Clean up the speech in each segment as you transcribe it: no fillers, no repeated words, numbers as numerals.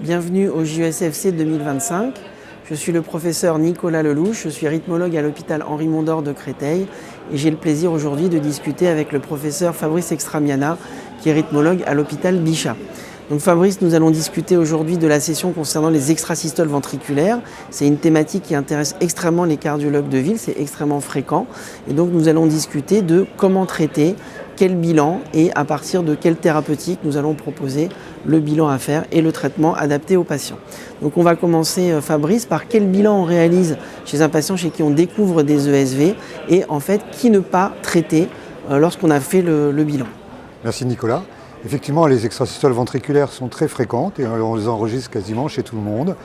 Bienvenue au JESFC 2025. Je suis le professeur Nicolas Lelouch, je suis rythmologue à l'hôpital Henri Mondor de Créteil et j'ai le plaisir aujourd'hui de discuter avec le professeur Fabrice Extramiana qui est rythmologue à l'hôpital Bichat. Donc Fabrice, nous allons discuter aujourd'hui de la session concernant les extrasystoles ventriculaires. C'est une thématique qui intéresse extrêmement les cardiologues de ville, c'est extrêmement fréquent. Et donc nous allons discuter de comment traiter, quel bilan et à partir de quelle thérapeutique nous allons proposer le bilan à faire et le traitement adapté aux patients. Donc on va commencer Fabrice par quel bilan on réalise chez un patient chez qui on découvre des ESV et en fait qui ne pas traiter lorsqu'on a fait le bilan. Merci Nicolas. Effectivement, les extrasystoles ventriculaires sont très fréquentes et on les enregistre quasiment chez tout le monde.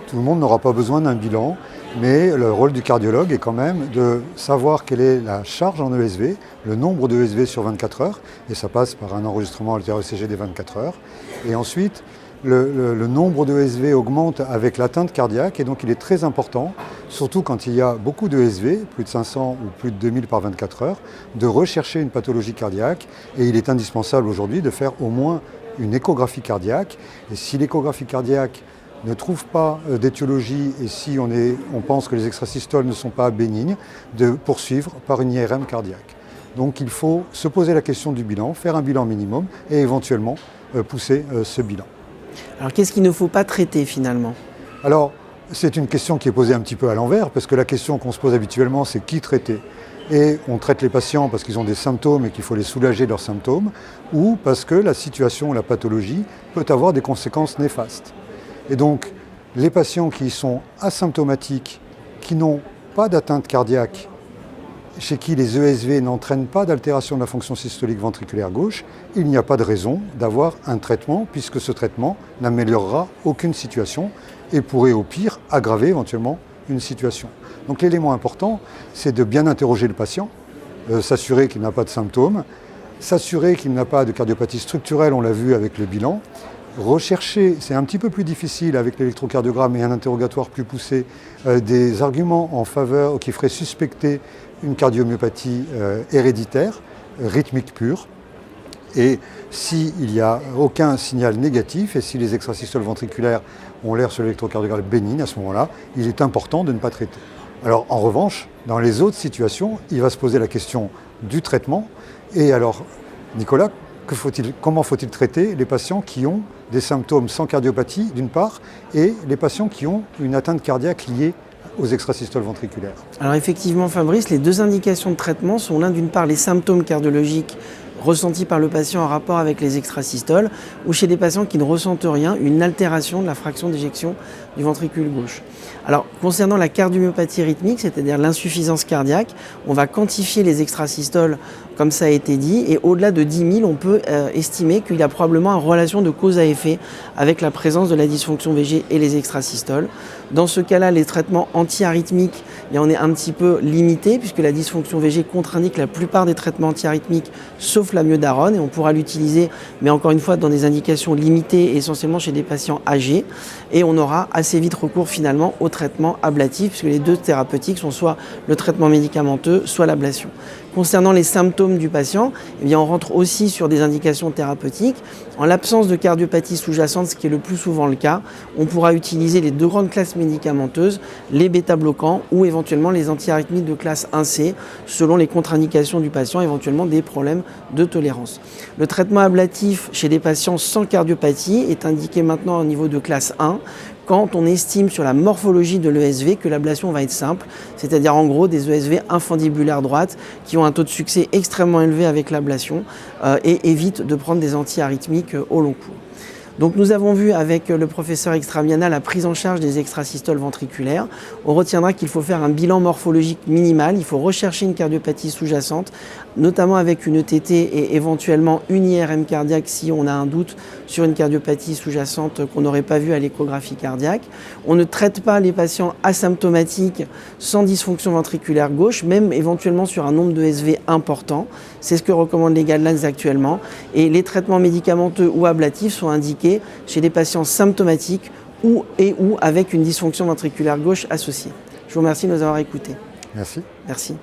Tout le monde n'aura pas besoin d'un bilan, mais le rôle du cardiologue est quand même de savoir quelle est la charge en ESV, le nombre de ESV sur 24 heures, et ça passe par un enregistrement Holter-ECG des 24 heures. Et ensuite, le nombre de ESV augmente avec l'atteinte cardiaque et donc il est très important, surtout quand il y a beaucoup de ESV, plus de 500 ou plus de 2000 par 24 heures, de rechercher une pathologie cardiaque et il est indispensable aujourd'hui de faire au moins une échographie cardiaque. Et si l'échographie cardiaque ne trouve pas d'étiologie et si on pense que les extrasystoles ne sont pas bénignes, de poursuivre par une IRM cardiaque. Donc il faut se poser la question du bilan, faire un bilan minimum et éventuellement pousser ce bilan. Alors qu'est-ce qu'il ne faut pas traiter finalement ? Alors c'est une question qui est posée un petit peu à l'envers parce que la question qu'on se pose habituellement c'est qui traiter ? Et on traite les patients parce qu'ils ont des symptômes et qu'il faut les soulager de leurs symptômes ou parce que la situation, la pathologie peut avoir des conséquences néfastes. Et donc les patients qui sont asymptomatiques, qui n'ont pas d'atteinte cardiaque, chez qui les ESV n'entraînent pas d'altération de la fonction systolique ventriculaire gauche, il n'y a pas de raison d'avoir un traitement puisque ce traitement n'améliorera aucune situation et pourrait au pire aggraver éventuellement une situation. Donc l'élément important, c'est de bien interroger le patient, s'assurer qu'il n'a pas de symptômes, s'assurer qu'il n'a pas de cardiopathie structurelle, on l'a vu avec le bilan, rechercher, c'est un petit peu plus difficile avec l'électrocardiogramme et un interrogatoire plus poussé, des arguments en faveur qui feraient suspecter une cardiomyopathie héréditaire, rythmique pure. Et s'il n'y a aucun signal négatif et si les extrasystoles ventriculaires ont l'air sur l'électrocardiogramme bénigne, à ce moment-là, il est important de ne pas traiter. Alors en revanche, dans les autres situations, il va se poser la question du traitement. Et alors, Nicolas, comment faut-il traiter les patients qui ont des symptômes sans cardiopathie, d'une part, et les patients qui ont une atteinte cardiaque liée aux extrasystoles ventriculaires? Alors effectivement Fabrice, les deux indications de traitement sont l'un d'une part les symptômes cardiologiques ressentis par le patient en rapport avec les extrasystoles ou chez des patients qui ne ressentent rien, une altération de la fraction d'éjection du ventricule gauche. Alors concernant la cardiomyopathie rythmique, c'est-à-dire l'insuffisance cardiaque, on va quantifier les extrasystoles comme ça a été dit et au-delà de 10 000, on peut estimer qu'il y a probablement une relation de cause à effet avec la présence de la dysfonction VG et les extrasystoles. Dans ce cas-là, les traitements antiarythmiques, on est un petit peu limité puisque la dysfonction VG contre-indique la plupart des traitements antiarythmiques sauf l'amiodarone et on pourra l'utiliser, mais encore une fois dans des indications limitées, essentiellement chez des patients âgés et on aura assez vite recours finalement au traitement ablatif puisque les deux thérapeutiques sont soit le traitement médicamenteux, soit l'ablation. Concernant les symptômes du patient, on rentre aussi sur des indications thérapeutiques. En l'absence de cardiopathie sous-jacente, ce qui est le plus souvent le cas, on pourra utiliser les deux grandes classes médicamenteuses, les bêta-bloquants ou éventuellement les antiarythmiques de classe 1C, selon les contre-indications du patient, éventuellement des problèmes de tolérance. Le traitement ablatif chez des patients sans cardiopathie est indiqué maintenant au niveau de classe 1, quand on estime sur la morphologie de l'ESV que l'ablation va être simple, c'est-à-dire en gros des ESV infundibulaires droites qui ont un taux de succès extrêmement élevé avec l'ablation et évitent de prendre des antiarythmiques au long cours. Donc nous avons vu avec le professeur Extramiana la prise en charge des extrasystoles ventriculaires. On retiendra qu'il faut faire un bilan morphologique minimal, il faut rechercher une cardiopathie sous-jacente, notamment avec une ETT et éventuellement une IRM cardiaque si on a un doute sur une cardiopathie sous-jacente qu'on n'aurait pas vue à l'échographie cardiaque. On ne traite pas les patients asymptomatiques sans dysfonction ventriculaire gauche, même éventuellement sur un nombre de SV important. C'est ce que recommandent les guidelines actuellement. Et les traitements médicamenteux ou ablatifs sont indiqués chez des patients symptomatiques ou avec une dysfonction ventriculaire gauche associée. Je vous remercie de nous avoir écoutés. Merci. Merci.